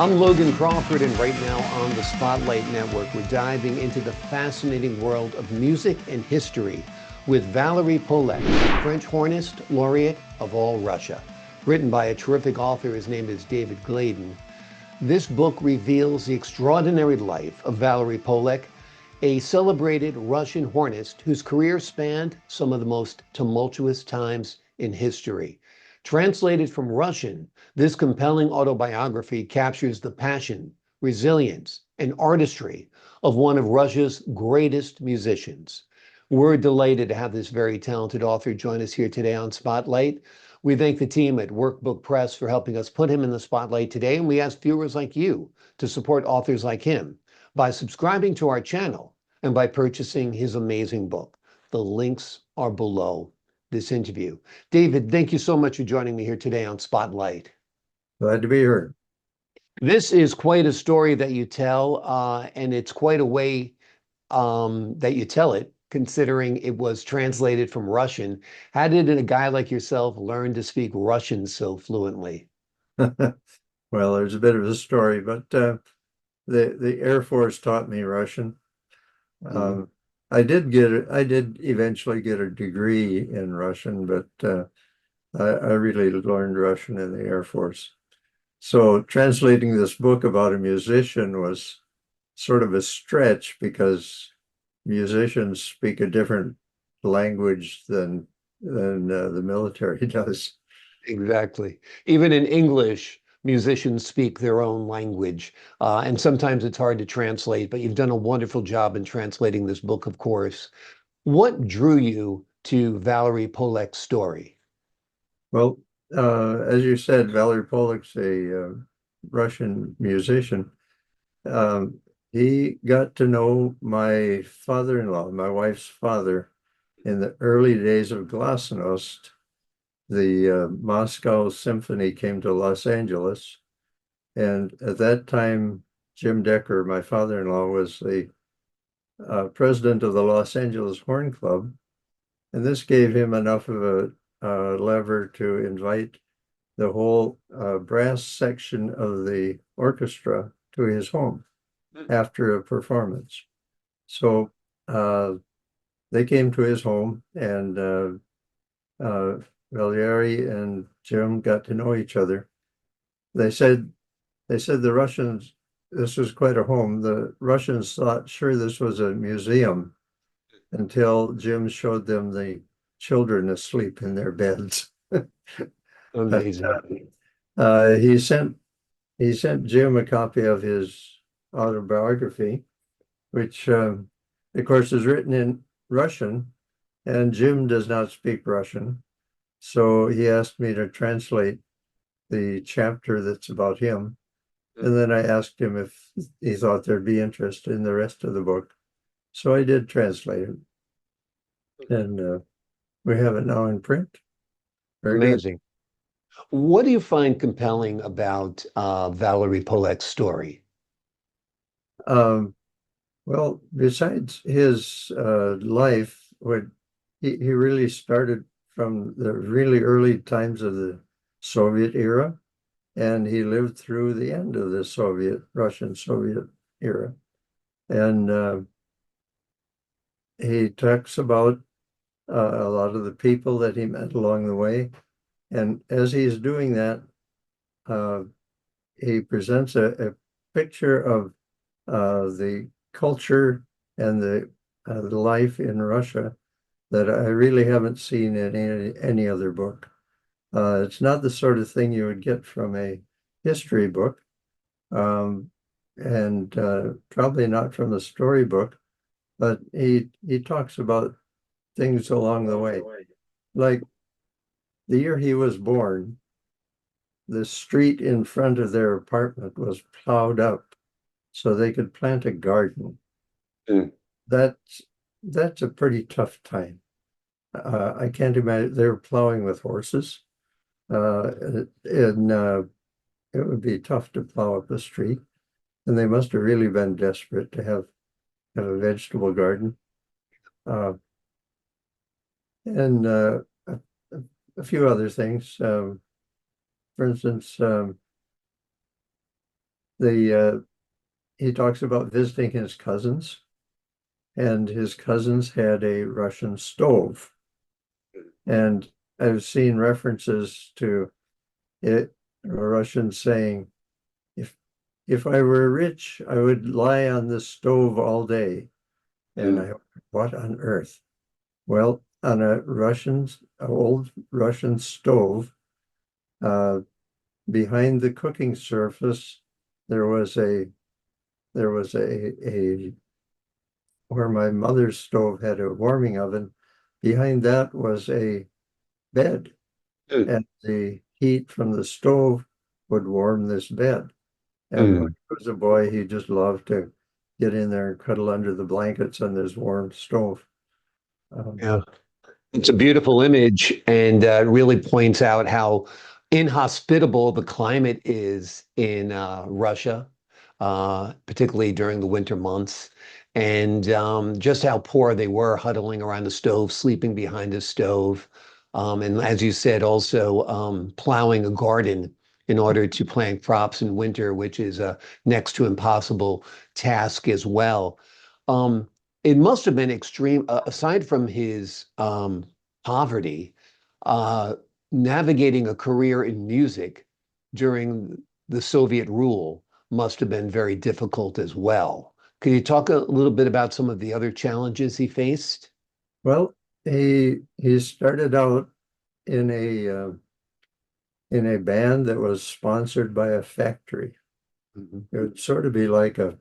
I'm Logan Crawford, and right now on the Spotlight Network, we're diving into the fascinating world of music and history with Valeriy Polekh, French hornist, laureate of all Russia. Written by a terrific author, his name is David Gladen. This book reveals the extraordinary life of Valeriy Polekh, a celebrated Russian hornist whose career spanned some of the most tumultuous times in history. Translated from Russian, this compelling autobiography captures the passion, resilience, and artistry of one of Russia's greatest musicians. We're delighted to have this very talented author join us here today on Spotlight. We thank the team at Workbook Press for helping us put him in the spotlight today, and we ask viewers like you to support authors like him by subscribing to our channel and by purchasing his amazing book. The links are below this interview. David, thank you so much for joining me here today on Spotlight. Glad to be here. This is quite a story that you tell, and it's quite a way that you tell it, considering it was translated from Russian. How did a guy like yourself learn to speak Russian so fluently? Well, there's a bit of a story, but the Air Force taught me Russian. Mhm. I did eventually get a degree in Russian, but I really learned Russian in the Air Force. So translating this book about a musician was sort of a stretch because musicians speak a different language than the military does. Exactly. Even in English, musicians speak their own language, and sometimes it's hard to translate, but you've done a wonderful job in translating this book, of course. What drew you to Valeriy Polekh's story? Well, as you said, Valeriy Polekh's a Russian musician. Um, he got to know my father-in-law, my wife's father, in the early days of Glasnost. The Moscow Symphony came to Los Angeles, and at that time, Jim Decker, my father-in-law, was the president of the Los Angeles Horn Club, and this gave him enough of a lever to invite the whole brass section of the orchestra to his home after a performance. So they came to his home, and uh, Valeriy and Jim got to know each other. They said the Russians, this was quite a home. The Russians thought sure this was a museum until Jim showed them the children asleep in their beds. But Amazing. he sent Jim a copy of his autobiography, which of course is written in Russian, and Jim does not speak Russian. So he asked me to translate the chapter that's about him. And then I asked him if he thought there'd be interest in the rest of the book. So I did translate it. And we have it now in print. Very good. Amazing. What do you find compelling about Valeriy Polekh's story? Um, well, besides his life, what he really started from the really early times of the Soviet era, and he lived through the end of the Russian Soviet era. And he talks about a lot of the people that he met along the way. And as he's doing that, uh, he presents a picture of the culture and the life in Russia that I really haven't seen in any other book. It's not the sort of thing you would get from a history book, um, and probably not from a storybook, but he talks about things along the way. Like the year he was born, the street in front of their apartment was plowed up so they could plant a garden. Mm. That's that's a pretty tough time. I can't imagine they were plowing with horses, and it would be tough to plow up the street. And they must have really been desperate to have a vegetable garden. Uh, and a few other things. For instance, he talks about visiting his cousins, and his cousins had a Russian stove. And I've seen references to it, a Russian saying, if if I were rich, I would lie on the stove all day. And what on earth? Well, on a old Russian stove, uh, behind the cooking surface, there was a where my mother's stove had a warming oven. Behind that was a bed, Mm. and the heat from the stove would warm this bed. And when Mm. he was a boy, he just loved to get in there and cuddle under the blankets on this warm stove. Um, Yeah. It's a beautiful image and really points out how inhospitable the climate is in Russia, particularly during the winter months, and just how poor they were huddling around the stove, sleeping behind the stove. And as you said, also plowing a garden in order to plant crops in winter, which is a next to impossible task as well. Um, it must have been extreme, aside from his poverty, uh, navigating a career in music during the Soviet rule must have been very difficult as well. Can you talk a little bit about some of the other challenges he faced? well, he started out in a band that was sponsored by a factory. Mhm. It would sort of be like a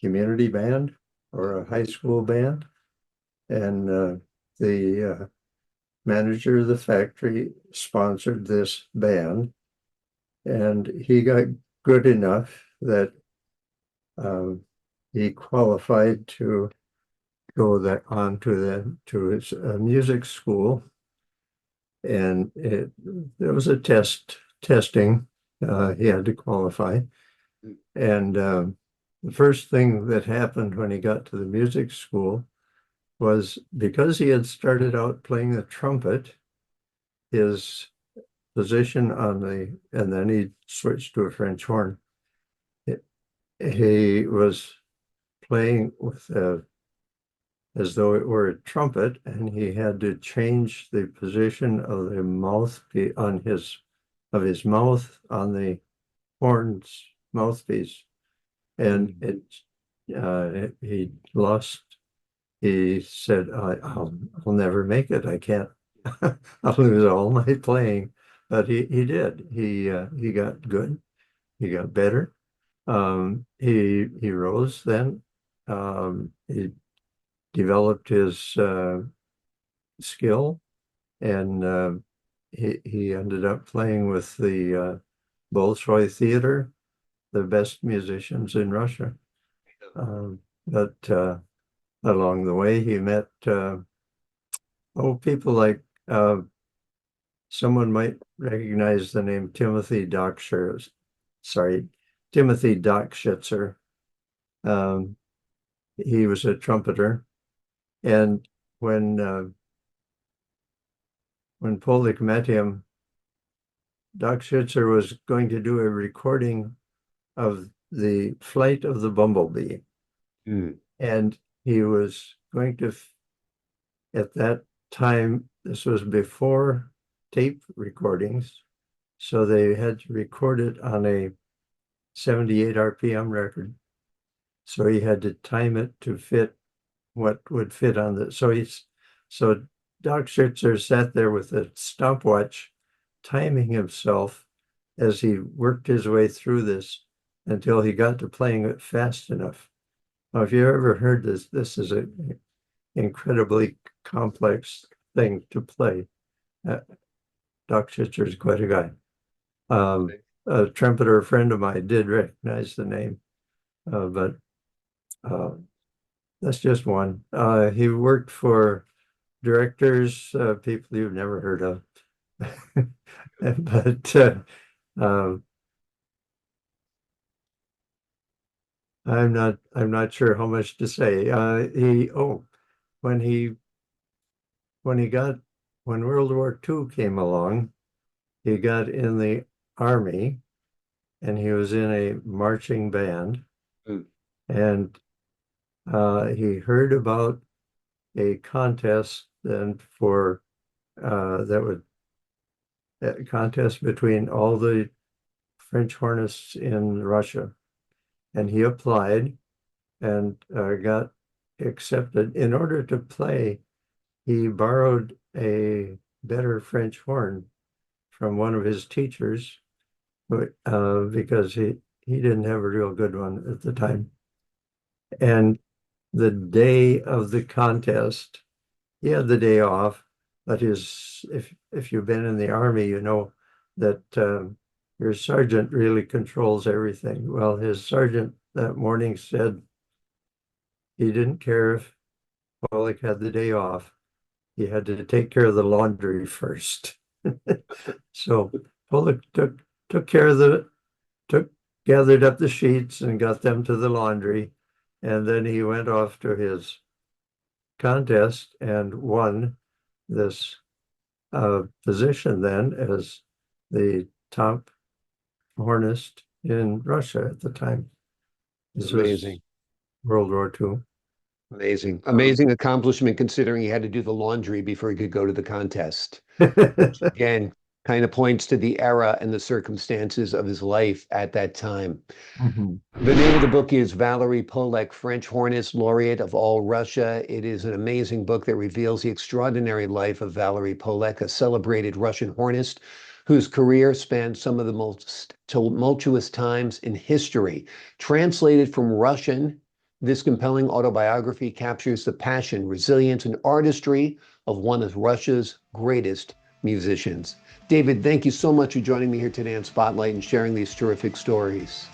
community band or a high school band. And the manager of the factory sponsored this band, and he got good enough that um, he qualified to go on to his music school, and there was a testing. He had to qualify, and the first thing that happened when he got to the music school was because he had started out playing the trumpet, his position and then he switched to a French horn. He was playing with as though it were a trumpet, and he had to change the position of the mouthpiece of his mouth on the horn's mouthpiece, and he lost. He said, I'll never make it. I can't. I'll lose all my playing." But he did. He got good. He got better. He rose then. He developed his skill, and he ended up playing with the Bolshoi Theater, the best musicians in Russia. But along the way, he met people like someone might recognize the name Timothy Dockschitzer. Um, he was a trumpeter, and when uh, when Polekh met him, Dockschitzer was going to do a recording of the flight of the bumblebee, Mm. and he was going to. At that time, this was before tape recordings, so they had to record it on a 78 RPM record. So he had to time it to fit what would fit on the. So Doc Schitzer sat there with a stopwatch, timing himself as he worked his way through this until he got to playing it fast enough. Now, if you ever heard this is an incredibly complex thing to play. Uh, Doc Schitzer is quite a guy. A trumpeter friend of mine did recognize the name, but uh, that's just one. He worked for directors, people you've never heard of, but um, I'm not sure how much to say. When he when he got when World War II came along, he got in the army, and he was in a marching band, Mm. and he heard about a contest then for that would a contest between all the French hornists in Russia, and he applied and got accepted. In order to play, he borrowed a better French horn from one of his teachers, because he didn't have a real good one at the time. And the day of the contest, he had the day off, but if you've been in the army, you know that your sergeant really controls everything. Well, his sergeant that morning said he didn't care if Polekh had the day off. He had to take care of the laundry first. So Polekh took care of took gathered up the sheets and got them to the laundry, and then he went off to his contest and won this position then as the top hornist in Russia at the time. This was Amazing. World War II. Amazing. Amazing accomplishment considering he had to do the laundry before he could go to the contest. Which again kind of points to the era and the circumstances of his life at that time. Mhm. The name of the book is Valeriy Polekh, French Hornist, Laureate of All Russia. It is an amazing book that reveals the extraordinary life of Valeriy Polekh, a celebrated Russian hornist whose career spanned some of the most tumultuous times in history. Translated from Russian, this compelling autobiography captures the passion, resilience, and artistry of one of Russia's greatest musicians. David, thank you so much for joining me here today on Spotlight and sharing these terrific stories.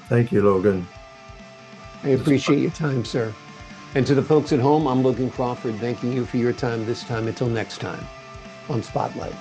Thank you, Logan. I appreciate your time, sir. And to the folks at home, I'm Logan Crawford, thanking you for your time this time. Until next time on Spotlight.